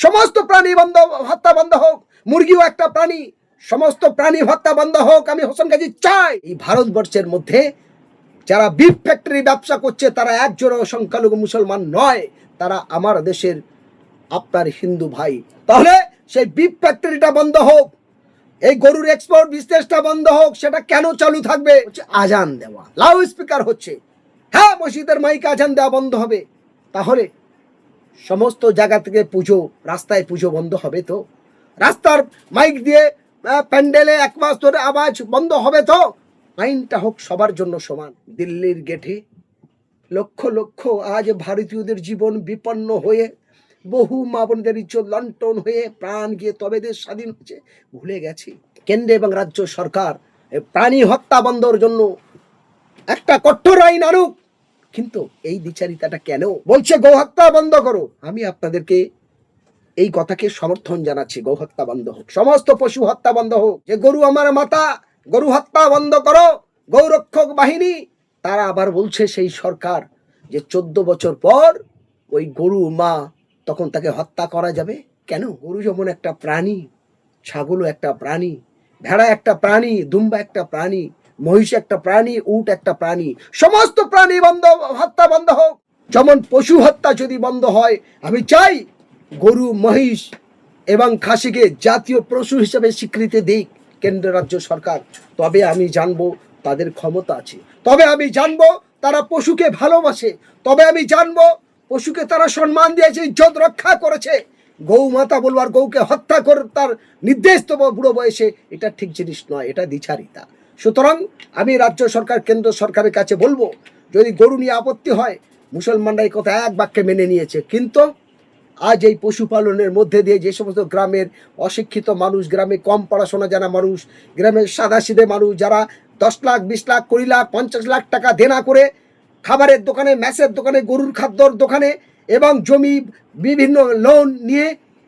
সমস্ত প্রাণী বন্ধ, হত্যা বন্ধ হোক। মুরগিও একটা প্রাণী, সমস্ত প্রাণী হত্যা বন্ধ হোক। আমি হোসেন গাজী চাই এই ভারতবর্ষের মধ্যে যারা বিফ ফ্যাক্টরি ব্যবসা করছে তারা একজনও সংখ্যালঘু মুসলমান নয়, তারা আমার দেশের আপনার হিন্দু ভাই। তাহলে সেই বিফ ফ্যাক্টরিটা বন্ধ হোক, এই গরুর এক্সপোর্ট বিজনেসটা বন্ধ হোক। সেটা কেন চালু থাকবে? আজান দেওয়া, লাউড স্পিকার হচ্ছে, হ্যাঁ মসজিদের মাইকে আজান দেওয়া বন্ধ হবে। তাহলে সমস্ত জায়গা থেকে পুজো, রাস্তায় পুজো বন্ধ হবে তো? রাস্তার মাইক দিয়ে প্যান্ডেলে 1 মাস ধরে আওয়াজ বন্ধ হবে তো? আইনটা হোক সবার জন্য সমান। দিল্লির গেটে লক্ষ লক্ষ আজ ভারতীয়দের জীবন বিপন্ন হয়ে, বহু মা বোনদের ইজ্জত লণ্ঠন হয়ে প্রাণ গিয়ে তবে দেশ স্বাধীন হচ্ছে, ভুলে গেছি। কেন্দ্র এবং রাজ্য সরকার প্রাণী হত্যা বন্ধর জন্য একটা কঠোর আইন আনুক, কিন্তু এই বিচারিতাটা কেন বলছে গো হত্যা বন্ধ করো? আমি আপনাদেরকে এই কথাকে সমর্থন জানাচ্ছি, গো হত্যা বন্ধ হোক, সমস্ত পশু হত্যা বন্ধ হোক। যে গরু আমার মাতা, গরু হত্যা বন্ধ করো। গৌরক্ষক বাহিনী তারা আবার বলছে সেই সরকার যে 14 বছর পর ওই গরু মা, তখন তাকে হত্যা করা যাবে কেন? গরু যেমন একটা প্রাণী, ছাগলও একটা প্রাণী, ভেড়া একটা প্রাণী, দুম্বা একটা প্রাণী, মহিষ একটা প্রাণী, উট একটা প্রাণী। সমস্ত প্রাণী বন্ধ, হত্যা বন্ধ হোক। যেমন পশু হত্যা যদি বন্ধ হয়, আমি চাই গরু, মহিষ এবং খাসিকে জাতীয় পশু হিসেবে স্বীকৃতি দিক কেন্দ্র রাজ্য সরকার। তবে আমি জানবো তাদের ক্ষমতা আছে, তবে আমি জানবো তারা পশুকে ভালোবাসে, তবে আমি জানবো পশুকে তারা সম্মান দিয়েছে, ইজ্জত রক্ষা করেছে। গৌ মাতা বলবো আর গৌকে হত্যা করে তার নির্দেশ দেবো বুড়ো বয়সে, এটা ঠিক জিনিস নয়, এটা দ্বিচারিতা। সুতরাং আমি রাজ্য সরকার, কেন্দ্র সরকারের কাছে বলবো, যদি গরু নিয়ে আপত্তি হয়, মুসলমানরা এই কথা এক বাক্যে মেনে নিয়েছে, কিন্তু আজ এই পশুপালনের মধ্যে দিয়ে যে সমস্ত গ্রামের অশিক্ষিত মানুষ, গ্রামে কম পড়াশোনা জানা মানুষ, গ্রামের সাদাসিধে মানুষ, যারা 10 লাখ, 20 লাখ, 20 লাখ, 50 লাখ টাকা দেনা করে খাবারের দোকানে, ম্যাচের দোকানে, গরুর খাদ্যর দোকানে এবং জমি বিভিন্ন লোন নিয়ে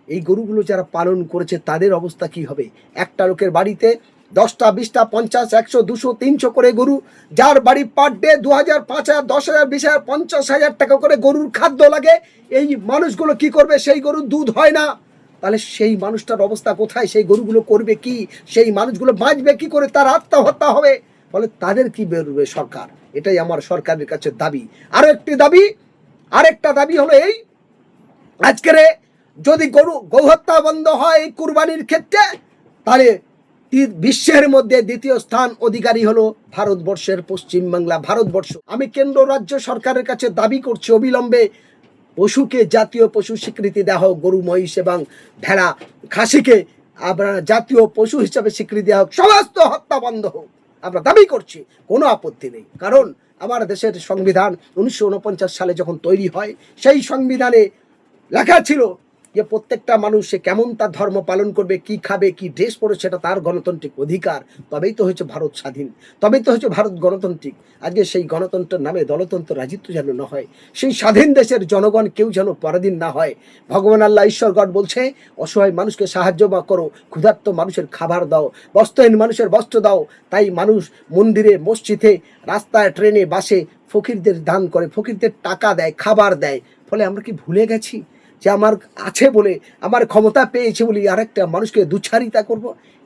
এই গরুগুলো যারা পালন করেছে, তাদের অবস্থা কি হবে? একটা লোকের বাড়িতে 10টা, 20টা, 50, 100, 200, 300 করে গরু, যার বাড়ি পার ডে 2000, 5000, 10,000, 20,000, 50,000 টাকা করে গরুর খাদ্য লাগে। এই মানুষগুলো কি করবে? সেই গরুর দুধ হয় না, তাহলে সেই মানুষটার অবস্থা কোথায়? সেই গরুগুলো করবে কি? সেই মানুষগুলো বাঁচবে কি করে? তার আত্মহত্যা হবে। ফলে তাদের কি বেরোবে? সরকার, এটাই আমার সরকারের কাছে দাবি। আরেকটা দাবি হলো এই, আজকের যদি গৌহত্যা বন্ধ হয় এই কুরবানির ক্ষেত্রে, তাহলে বিশ্বের মধ্যে দ্বিতীয় স্থান অধিকারী হলো ভারতবর্ষের পশ্চিমবাংলা, ভারতবর্ষ। আমি কেন্দ্র রাজ্য সরকারের কাছে দাবি করছি, অবিলম্বে পশুকে জাতীয় পশু স্বীকৃতি দেওয়া হোক। গরু, মহিষ এবং ভেড়া, খাসিকে আমরা জাতীয় পশু হিসাবে স্বীকৃতি দেওয়া হোক। সমস্ত হত্যা বন্ধ হোক, আমরা দাবি করছি, কোনো আপত্তি নেই। কারণ আমার দেশের সংবিধান 1949 সালে যখন তৈরি হয়, সেই সংবিধানে লেখা ছিল যে প্রত্যেকটা মানুষ সে কেমন তার ধর্ম পালন করবে, কি খাবে, কি ড্রেস পরে, সেটা তার গণতান্ত্রিক অধিকার। তবেই তো হয়েছে ভারত স্বাধীন, তবেই তো হয়েছে ভারত গণতান্ত্রিক। আজকে সেই গণতন্ত্রের নামে দলতন্ত্র রাজত্ব যেন না হয়, সেই স্বাধীন দেশের জনগণ কেউ যেন পরাধীন না হয়। ভগবান আল্লাহ, ঈশ্বর গড বলছে, অসহায় মানুষকে সাহায্য করো, ক্ষুধার্ত মানুষের খাবার দাও, বস্ত্রহীন মানুষের বস্ত্র দাও। তাই মানুষ মন্দিরে, মসজিদে, রাস্তায়, ট্রেনে, বাসে ফকিরদের দান করে, ফকিরদের টাকা দেয়, খাবার দেয়। ফলে আমরা কি ভুলে গেছি যে আমার আছে বলে, আমার ক্ষমতা পেয়েছে বলে আরেকটা মানুষকে দুচ্ছারিতা করব?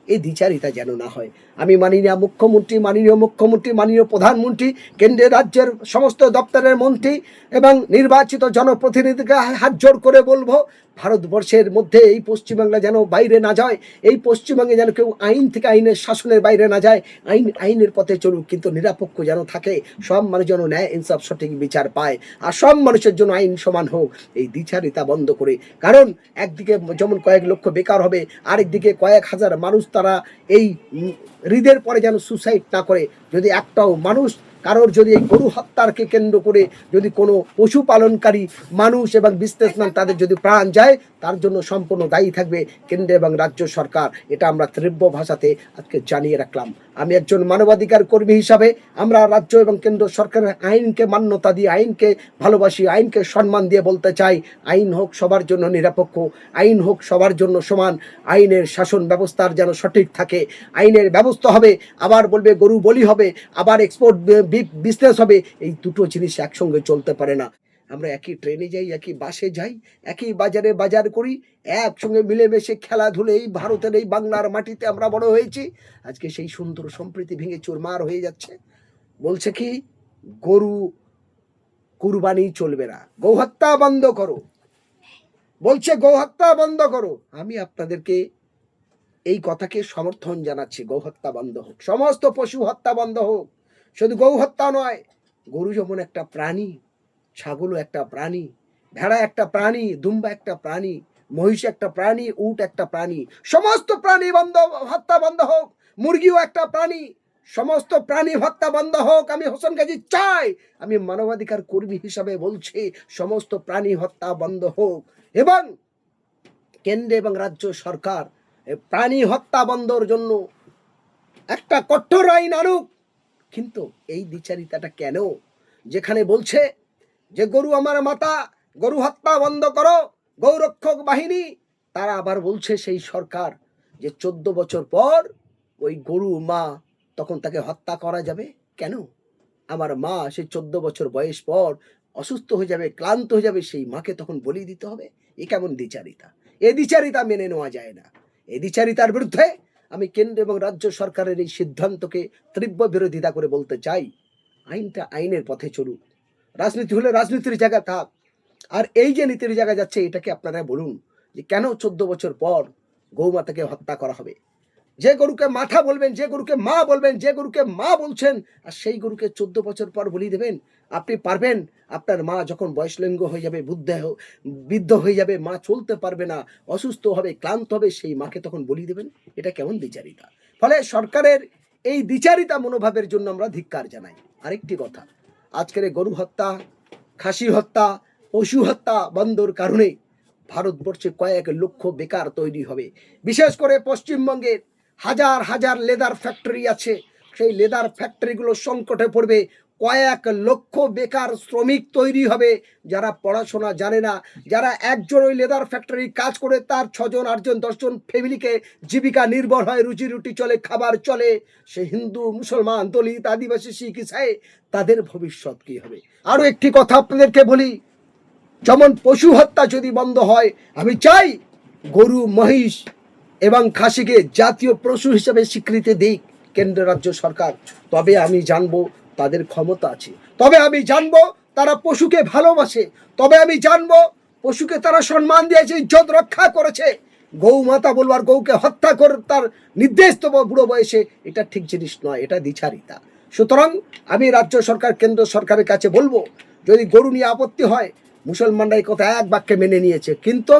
এই দ্বিচারিতা যেন না হয়। আমি মাননীয় মুখ্যমন্ত্রী, মাননীয় প্রধানমন্ত্রী, কেন্দ্রের রাজ্যের সমস্ত দপ্তরের মন্ত্রী এবং নির্বাচিত জনপ্রতিনিধিকে হাত জোড় করে বলবো, ভারতবর্ষের মধ্যে এই পশ্চিমবাংলা যেন বাইরে না যায়, এই পশ্চিমবঙ্গে যেন কেউ আইন থেকে, আইনের শাসনের বাইরে না যায়। আইনের পথে চলুক, কিন্তু নিরপেক্ষ যেন থাকে, সব মানুষ যেন ন্যায় ইনসাফ সঠিক বিচার পায়, আর সব মানুষের জন্য আইন সমান হোক। এই দ্বিচারিতা বন্ধ করে, কারণ একদিকে যেমন কয়েক লক্ষ বেকার হবে, আরেকদিকে কয়েক হাজার মানুষ তারা এই হৃদের পরে যেন সুসাইড না করে। যদি একটাও মানুষ কারোর যদি এই গরু হত্যাকে কেন্দ্র করে যদি কোনো পশুপালনকারী মানুষ এবং বিজনেসম্যান তাদের যদি প্রাণ যায়, তার জন্য সম্পূর্ণ দায়ী থাকবে কেন্দ্র এবং রাজ্য সরকার। এটা আমরা তীব্র ভাষাতে আজকে জানিয়ে রাখলাম। আমি একজন মানবাধিকার কর্মী হিসাবে আমরা রাজ্য এবং কেন্দ্র সরকারের আইনকে মান্যতা দিয়ে, আইনকে ভালোবাসি, আইনকে সম্মান দিয়ে বলতে চাই, আইন হোক সবার জন্য নিরপেক্ষ, আইন হোক সবার জন্য সমান, আইনের শাসন ব্যবস্থার যেন সঠিক থাকে, আইনের ব্যবস্থা হবে। আবার বলবে গরু বলি হবে, আবার এক্সপোর্ট বিজনেস হবে, এই দুটো জিনিস একসঙ্গে চলতে পারে না। আমরা একই ট্রেনে যাই, একই বাসে যাই, একই বাজারে বাজার করি, একসঙ্গে মিলেমিশে খেলাধুলে এই ভারতের এই বাংলার মাটিতে আমরা বড় হয়েছি। আজকে সেই সুন্দর সম্প্রীতি ভেঙে চুরমার হয়ে যাচ্ছে। বলছে কি গরু কুরবানি চলবে না, গৌহত্যা বন্ধ করো, বলছে গৌহত্যা বন্ধ করো। আমি আপনাদেরকে এই কথাকে সমর্থন জানাচ্ছি, গৌহত্যা বন্ধ হোক, সমস্ত পশু হত্যা বন্ধ হোক। শুধু গৌহত্যা নয়, গরু যেমন একটা প্রাণী, ছাগলও একটা প্রাণী, ভেড়া একটা প্রাণী, দুম্বা একটা প্রাণী, মহিষ একটা প্রাণী, উট একটা প্রাণী, সমস্ত প্রাণী হত্যা বন্ধ হোক। মুরগিও একটা প্রাণী, সমস্ত প্রাণী হত্যা বন্ধ হোক। আমি হোসেন গাজী চাই, আমি মানবাধিকার কর্মী হিসাবে বলছি, সমস্ত প্রাণী হত্যা বন্ধ হোক এবং কেন্দ্র এবং রাজ্য সরকার প্রাণী হত্যা বন্ধর জন্য একটা কঠোর আইন আনুক। কিন্তু এই দ্বিচারিতাটা কেন? যেখানে বলছে যে গরু আমার মাতা, গরু হত্যা বন্ধ করো, গৌরক্ষক বাহিনী, তারা আবার বলছে সেই সরকার যে 14 বছর পর ওই গরু মা তখন তাকে হত্যা করা যাবে। কেন? আমার মা সেই 14 বছর বয়স পর অসুস্থ হয়ে যাবে, ক্লান্ত হয়ে যাবে, সেই মাকে তখন বলি দিতে হবে। এ কেমন দ্বিচারিতা? এই দ্বিচারিতা মেনে নেওয়া যায় না। এই দ্বিচারিতার বিরুদ্ধে আমি কেন্দ্র এবং রাজ্য সরকারের এই সিদ্ধান্তকে তীব্র বিরোধিতা করে বলতে চাই, আইনটা আইনের পথে চলুক, রাজনীতি হলে রাজনীতির জায়গা থাক। আর এই যে নীতির জায়গা যাচ্ছে, এটাকে আপনারা বলুন যে কেন 14 বছর পর গৌমাতাকে হত্যা করা হবে। যে গরুকে মাথা বলবেন, যে গরুকে মা বলবেন, যে গরুকে মা বলছেন, আর সেই গরুকে 14 বছর পর বলি দেবেন? আপনি পারবেন? আপনার মা যখন বয়সলিঙ্গ হয়ে যাবে, বৃদ্ধ হয়ে যাবে, মা চলতে পারবে না, অসুস্থ হবে, ক্লান্ত হবে, সেই মাকে তখন বলি দেবেন? এটা কেমন দ্বিচারিতা? ফলে সরকারের এই দ্বিচারিতা মনোভাবের জন্য আমরা ধিক্কার জানাই। আরেকটি কথা, আজকের গরু হত্যা, খাসি হত্যা, পশু হত্যা বন্ধর কারণে ভারতবর্ষে কয়েক লক্ষ বেকার তৈরি হবে। বিশেষ করে পশ্চিমবঙ্গের হাজার হাজার লেদার ফ্যাক্টরি আছে, সেই লেদার ফ্যাক্টরিগুলো সংকটে পড়বে। কয়েক লক্ষ বেকার শ্রমিক তৈরি হবে, যারা পড়াশোনা জানে না, যারা একজন ওই লেদার ফ্যাক্টরি কাজ করে তার 6 জন 8 জন 10 জন ফ্যামিলিকে জীবিকা নির্ভর হয়, রুজি রুটি চলে, খাবার চলে। সে হিন্দু, মুসলমান, দলিত, আদিবাসী, শিখ, ইসাই, তাদের ভবিষ্যৎ কি হবে? আরও একটি কথা আপনাদেরকে বলি, যেমন পশু হত্যা যদি বন্ধ হয়, আমি চাই গরু, মহিষ এবং খাসিকে জাতীয় পশু হিসেবে স্বীকৃতি দিক কেন্দ্র রাজ্য সরকার। তবে আমি জানবো তাদের ক্ষমতা আছে, তবে আমি জানবো তারা পশুকে ভালোবাসে, তবে আমি জানবো পশুকে তারা সম্মান দিয়েছে, ইজ্জত রক্ষা করেছে। গৌমাতা বলবো আর গৌকে হত্যা করে তার নির্দেশ দেবো বুড়ো বয়সে, এটা ঠিক জিনিস নয়, এটা দ্বিচারিতা। সুতরাং আমি রাজ্য সরকার, কেন্দ্র সরকারের কাছে বলবো, যদি গরু নিয়ে আপত্তি হয়, মুসলমানরা এই কথা এক বাক্যে মেনে নিয়েছে, কিন্তু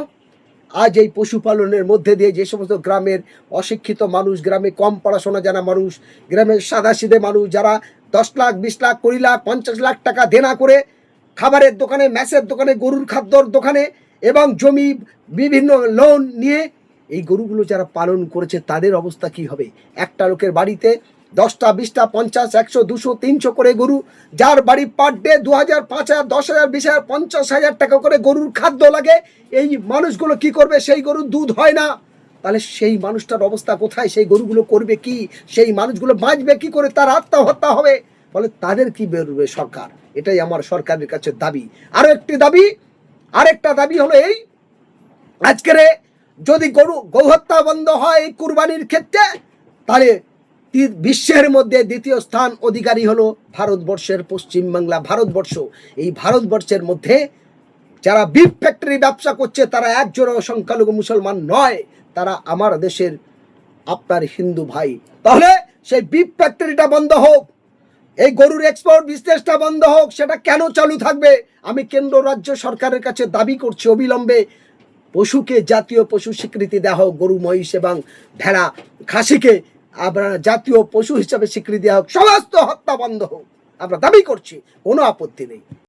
আজ এই পশুপালনের মধ্যে দিয়ে যে সমস্ত গ্রামের অশিক্ষিত মানুষ, গ্রামে কম পড়াশোনা জানা মানুষ, গ্রামের সাদাসিধে মানুষ, যারা 10 লাখ 20 লাখ 20 লাখ 50 লাখ টাকা দেনা করে খাবারের দোকানে, ম্যাচের দোকানে, গরুর খাদ্যর দোকানে এবং জমি বিভিন্ন লোন নিয়ে এই গরুগুলো যারা পালন করেছে, তাদের অবস্থা কি হবে? একটা লোকের বাড়িতে 10টা 20টা 50 100 200 300 করে গরু, যার বাড়ি পার ডে 2000 5000 10,000 20,000 50,000 টাকা করে গরুর খাদ্য লাগে। এই মানুষগুলো কি করবে? সেই গরুর দুধ হয় না, তাহলে সেই মানুষটার অবস্থা কোথায়? সেই গরুগুলো করবে কি? সেই মানুষগুলো বাঁচবে কি করে? তার আত্মহত্যা হবে। ফলে তাদের কি বেরোবে? সরকার, এটাই আমার সরকারের কাছে দাবি। আরেকটা দাবি হলো এই, আজকের যদি গৌহত্যা বন্ধ হয় কুরবানির ক্ষেত্রে, তাহলে বিশ্বের মধ্যে দ্বিতীয় স্থান অধিকারী হলো ভারতবর্ষের পশ্চিমবাংলা। ভারতবর্ষ, এই ভারতবর্ষের মধ্যে যারা বিফ ফ্যাক্টরি ব্যবসা করছে, তারা একজনও সংখ্যালঘু মুসলমান নয়, তারা আমার দেশের আপনার হিন্দু ভাই। তাহলে সেই বিফ ফ্যাক্টরিটা বন্ধ হোক, এই গরুর এক্সপোর্ট বিজনেসটা বন্ধ হোক। সেটা কেন চালু থাকবে? আমি কেন্দ্র রাজ্য সরকারের কাছে দাবি করছি, অবিলম্বে পশুকে জাতীয় পশু স্বীকৃতি দেওয়া হোক। গরু, মহিষ এবং ভেড়া, খাসিকে আমরা জাতীয় পশু হিসাবে স্বীকৃতি দেওয়া হোক। সমস্ত হত্যা বন্ধ হোক, আমরা দাবি করছি, কোনো আপত্তি নেই।